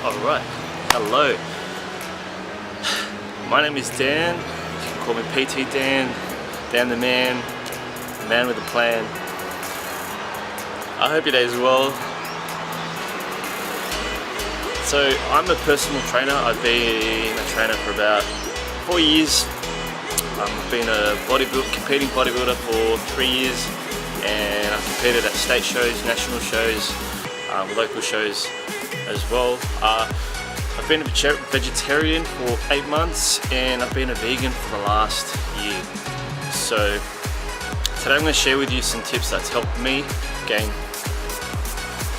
Alright, hello. My name is Dan. You can call me PT Dan, Dan the man with a plan. I hope your day is well. So, I'm a personal trainer. I've been a trainer for about 4 years. I've been a competing bodybuilder for 3 years, and I've competed at state shows, national shows, local shows as well. I've been a vegetarian for 8 months, and I've been a vegan for the last year. So today I'm going to share with you some tips that's helped me gain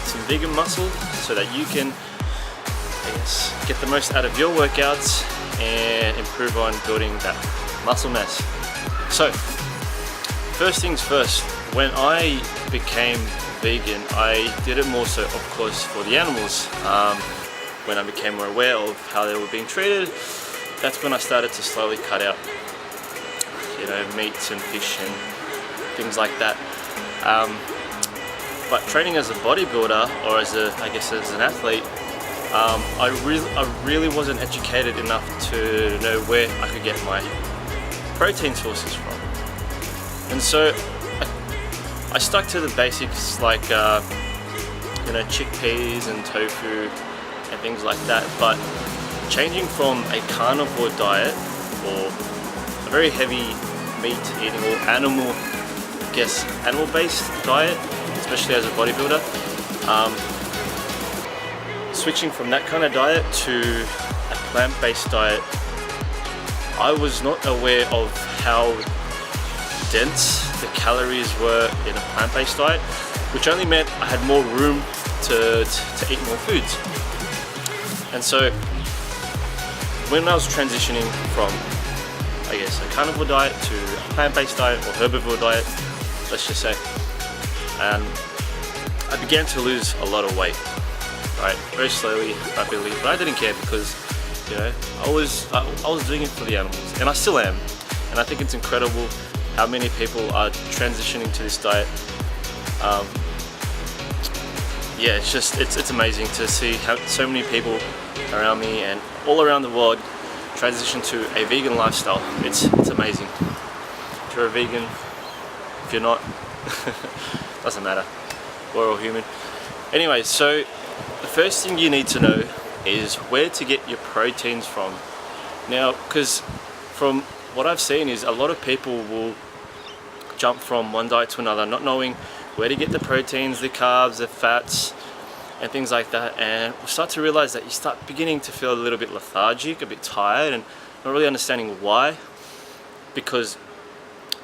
some vegan muscle so that you can, get the most out of your workouts and improve on building that muscle mass. So first things first, when I became vegan, I did it more so, of course, for the animals. When I became more aware of how they were being treated, that's when I started to slowly cut out, meats and fish and things like that. But training as a bodybuilder, or as an athlete, I really wasn't educated enough to know where I could get my protein sources from. And so I stuck to the basics like chickpeas and tofu and things like that, but changing from a carnivore diet or a very heavy meat eating or animal-based diet, especially as a bodybuilder, switching from that kind of diet to a plant-based diet, I was not aware of how dense the calories were in a plant-based diet, which only meant I had more room to eat more foods. And so when I was transitioning from a carnivore diet to a plant-based diet or herbivore diet, let's just say, I began to lose a lot of weight, right? Very slowly, rapidly, but I didn't care because I was doing it for the animals, and I still am. And I think it's incredible how many people are transitioning to this diet. It's amazing to see how so many people around me and all around the world transition to a vegan lifestyle. It's amazing. If you're a vegan, if you're not, doesn't matter. We're all human. Anyway, so the first thing you need to know is where to get your proteins from. Now, because from what I've seen is a lot of people will jump from one diet to another, not knowing where to get the proteins, the carbs, the fats, and things like that, and we'll start to realize that you start beginning to feel a little bit lethargic, a bit tired, and not really understanding why. Because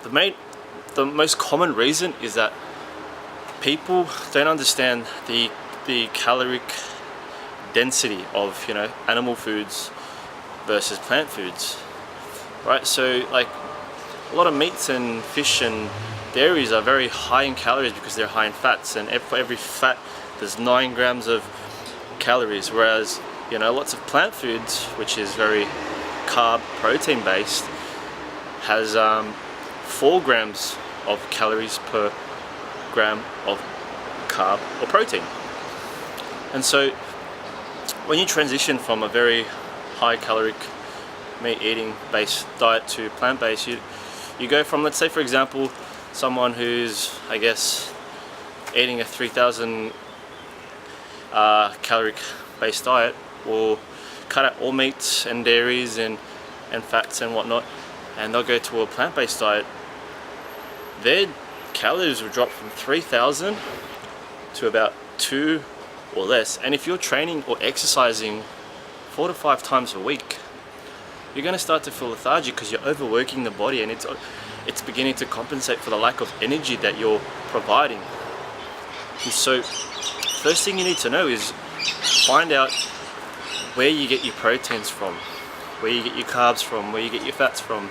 the most common reason is that people don't understand the caloric density of animal foods versus plant foods, right? So like a lot of meats and fish and dairies are very high in calories because they're high in fats, and for every fat there's 9 grams of calories, whereas lots of plant foods, which is very carb protein based, has 4 grams of calories per gram of carb or protein. And so when you transition from a very high caloric meat eating based diet to plant based, you go from, let's say for example, someone who's eating a 3,000 caloric based diet will cut out all meats and dairies and fats and whatnot, and they'll go to a plant based diet. Their calories will drop from 3,000 to about 2 or less. And if you're training or exercising 4 to 5 times a week, you're going to start to feel lethargic because you're overworking the body, and it's beginning to compensate for the lack of energy that you're providing. And so first thing you need to know is find out where you get your proteins from, where you get your carbs from, where you get your fats from.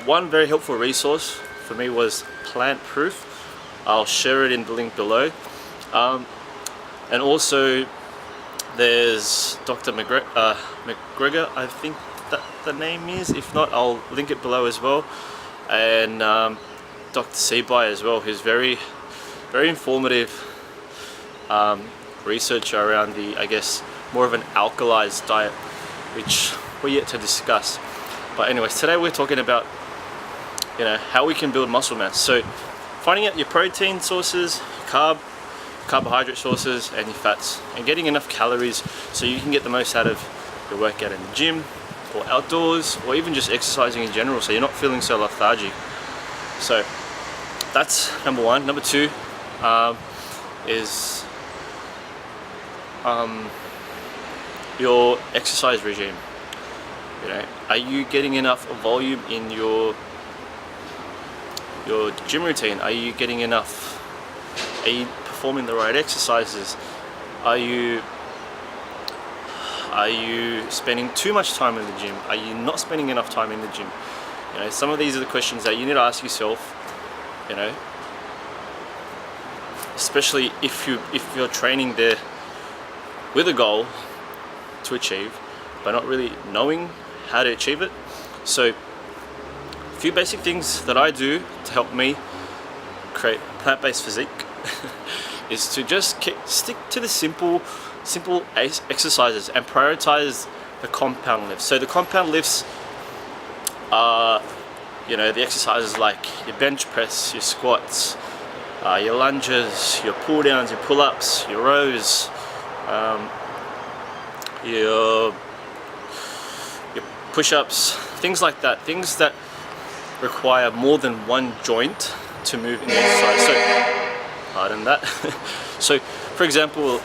One very helpful resource for me was Plant Proof. I'll share it in the link below. And also there's Dr. Gregor, I think that the name is. If not, I'll link it below as well. And Dr. Sebi as well, who's very informative research around the, I guess, more of an alkalized diet, which we're yet to discuss. But anyways, today we're talking about, you know, how we can build muscle mass. So finding out your protein sources, carbohydrate sources, and your fats, and getting enough calories so you can get the most out of your workout in the gym or outdoors, or even just exercising in general, so you're not feeling so lethargic. So that's number one. Number two is your exercise regime. You know, are you getting enough volume in your gym routine? Are you getting enough? Are you performing the right exercises? Are you spending too much time in the gym? Are you not spending enough time in the gym? You know, some of these are the questions that you need to ask yourself. You know, especially if you're training there with a goal to achieve, but not really knowing how to achieve it. So a few basic things that I do to help me create plant-based physique is to just stick to the simple exercises and prioritize the compound lifts. So the compound lifts are, you know, the exercises like your bench press, your squats, your lunges, your pull downs, your pull-ups, your rows, your push-ups, things like that, things that require more than one joint to move in the exercise. So, pardon that. So, for example,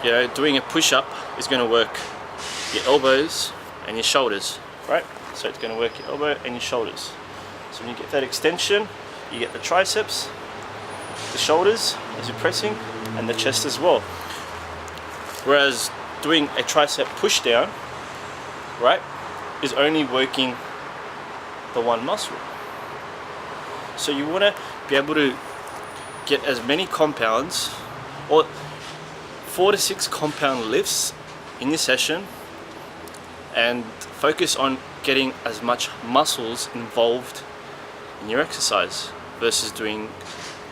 you know, doing a push-up is going to work your elbows and your shoulders, right? So it's going to work your elbow and your shoulders. So when you get that extension, you get the triceps, the shoulders as you're pressing, and the chest as well. Whereas doing a tricep push down, right, is only working the one muscle. So you want to be able to get as many compounds, or 4 to 6 compound lifts in your session, and focus on getting as much muscles involved in your exercise versus doing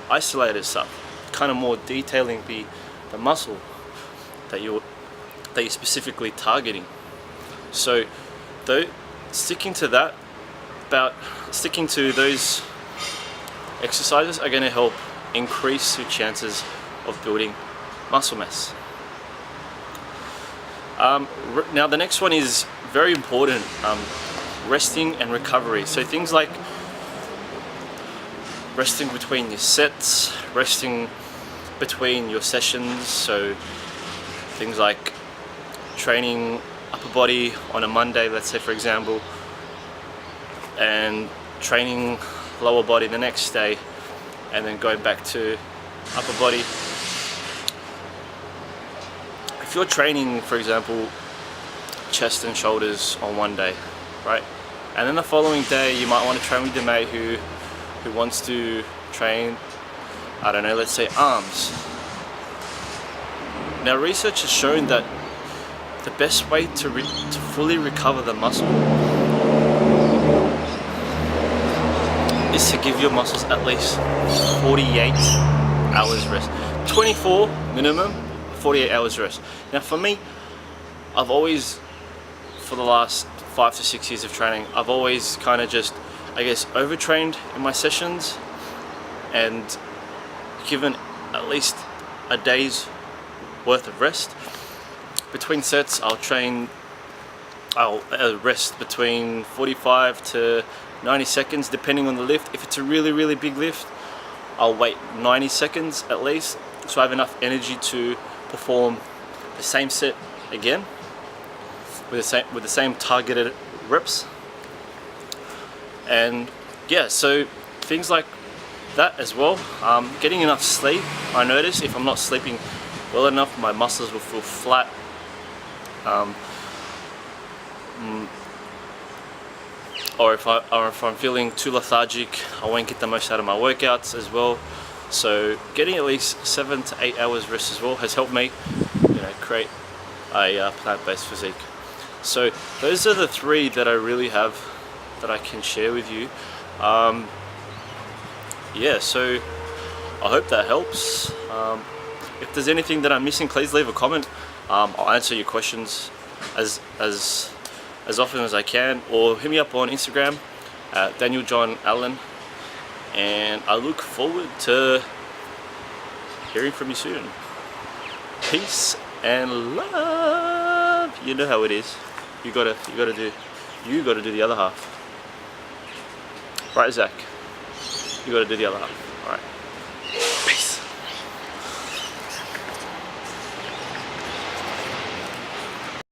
isolated stuff, kind of more detailing the muscle that you're specifically targeting. So though, sticking to those exercises are going to help increase your chances of building muscle mass. Now the next one is very important, resting and recovery. So things like resting between your sets, resting between your sessions. So things like training upper body on a Monday, let's say for example, and training lower body the next day, and then going back to upper body. If you're training, for example, chest and shoulders on one day, right, and then the following day you might want to train with your mate who wants to train, I don't know, let's say arms. Now research has shown that the best way to fully recover the muscle is to give your muscles at least 48 hours rest. 24 minimum, 48 hours rest. Now for me, I've always, for the last 5 to 6 years of training, I've always kind of just, I guess, overtrained in my sessions and given at least a day's worth of rest. Between sets, I'll rest between 45 to 90 seconds depending on the lift. If it's a really, really big lift, I'll wait 90 seconds at least, so I have enough energy to perform the same set again with the same targeted reps. And yeah, so things like that as well. Getting enough sleep. I notice if I'm not sleeping well enough, my muscles will feel flat. Or if I'm feeling too lethargic, I won't get the most out of my workouts as well. So getting at least 7 to 8 hours rest as well has helped me, you know, create a plant-based physique. So those are the 3 that I really have that I can share with you. Yeah, so I hope that helps. if there's anything that I'm missing, please leave a comment. I'll answer your questions as often as I can, or hit me up on Instagram, Daniel John Allen, and I look forward to hearing from you soon. Peace and love. You know how it is. You gotta do the other half. Right, Zach? You gotta do the other half. All right.